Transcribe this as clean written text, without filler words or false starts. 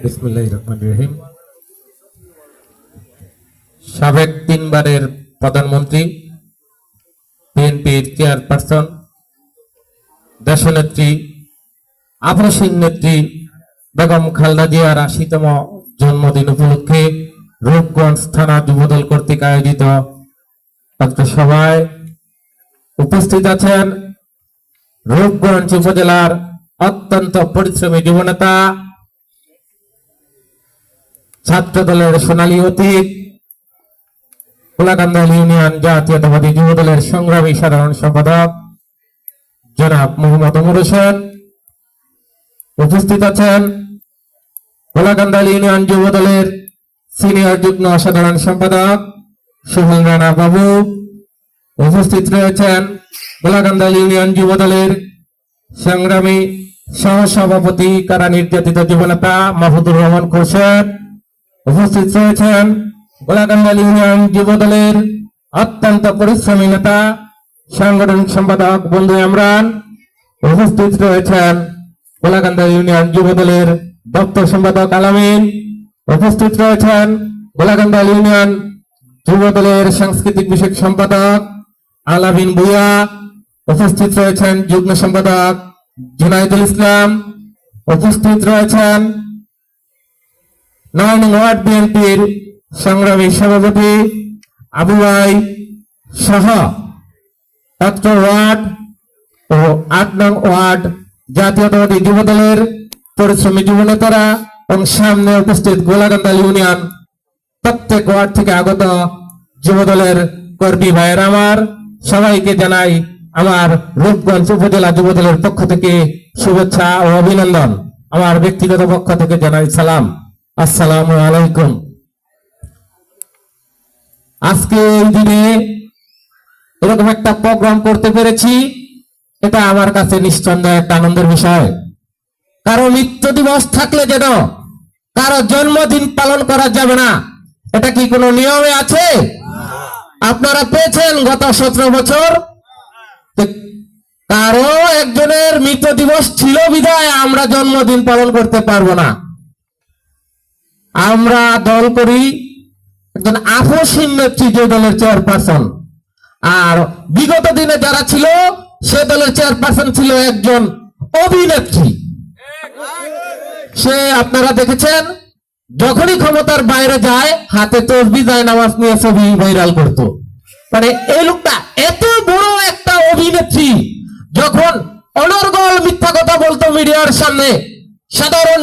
বিসমিল্লাহিররহমানিররহিম। সাবেক 3 বারের প্রধানমন্ত্রী, বিএনপির চেয়ারপারসন, দেশনেত্রী, আপসীন নেত্রী বেগম খালেদা জিয়ার ৮০তম জন্মদিন উপলক্ষে রূপগঞ্জ থানা যুবদল কর্তৃক আয়োজিত একটা সভায় উপস্থিত আছেন রূপগঞ্জ উপজেলার অত্যন্ত পরিশ্রমী যুবনেতা, ছাত্র দলের সোনালী অতীত, কোলাকান্দা ইউনিয়ন জাতীয়তাবাদী যুবদলের সংগ্রামী সাধারণ সম্পাদক জনাব মোহাম্মদ ওমর হোসেন। উপস্থিত আছেন কোলাকান্দা ইউনিয়ন যুবদলের সিনিয়র যুগ্ম সাধারণ সম্পাদক সুহেল রানা বাবু। উপস্থিত রয়েছেন কোলাকান্দা ইউনিয়ন যুবদলের সংগ্রামী সহসভাপতি কারা নির্যাতিত যুবনেতা মাহফুদুর রহমান খোরশেদ। উপস্থিত রয়েছেন কোলাকান্দা ইউনিয়ন যুবদলের অত্যন্ত পরিশ্রমী নেতা সাংগঠনিক সম্পাদক বন্ধু ইমরান। উপস্থিত রয়েছেন কোলাকান্দা ইউনিয়ন যুবদলের দপ্তর সম্পাদক আলামিন। উপস্থিত রয়েছেন কোলাকান্দা ইউনিয়ন যুবদলের সাংস্কৃতিক বিষয়ক সম্পাদক আলামিন ভুইয়া। উপস্থিত রয়েছেন যুগ্ম সম্পাদক জুনাইদুল ইসলাম। উপস্থিত রয়েছেন ৯ নং ওয়ার্ড বিএনপির সংগ্রামী সভাপতি আবু ভাই সহ ৭ ওয়ার্ড ও ৮ নং ওয়ার্ড জাতীয়তাবাদী যুবদলের পরিশ্রমী যুবনেতারা এবং সামনে উপস্থিত কোলাকান্দা ইউনিয়ন প্রত্যেক ওয়ার্ড থেকে আগত যুবদলের কর্মী ভাইয়েরা, আমার সবাইকে জানাই আমার রূপগঞ্জ উপজেলা যুবদলের পক্ষ থেকে শুভেচ্ছা ও অভিনন্দন। আমার ব্যক্তিগত পক্ষ থেকে জানাই সালাম, আসসালামু আলাইকুম। আজকে এই দিনে এরকম একটা প্রোগ্রাম করতে পেরেছি, এটা আমার কাছে নিঃসন্দেহে একটা আনন্দের বিষয়। কারো মৃত্যু দিবস থাকলে যেন কারো জন্মদিন পালন করা যাবে না, এটা কি কোনো নিয়মে আছে? আপনারা পেয়েছেন গত 17 বছর কারো একজনের মৃত্যু দিবস ছিল বিধায় আমরা জন্মদিন পালন করতে পারবো না। আমরা দল করি একজন আপসীন নেত্রী, যে দলের চেয়ারপারসন, আর বিগত দিনে যারা ছিল সে দলের চেয়ারপারসন ছিল একজন অভিনেত্রী। সে আপনারা দেখেছেন যখনই ক্ষমতার বাইরে যায় হাতে তসবিহ যায় নামাজ নিয়ে ছবি ভাইরাল করতো। মানে এই লোকটা এত বড় একটা অভিনেত্রী, যখন অনর্গল মিথ্যা কথা বলতো মিডিয়ার সামনে, সাধারণ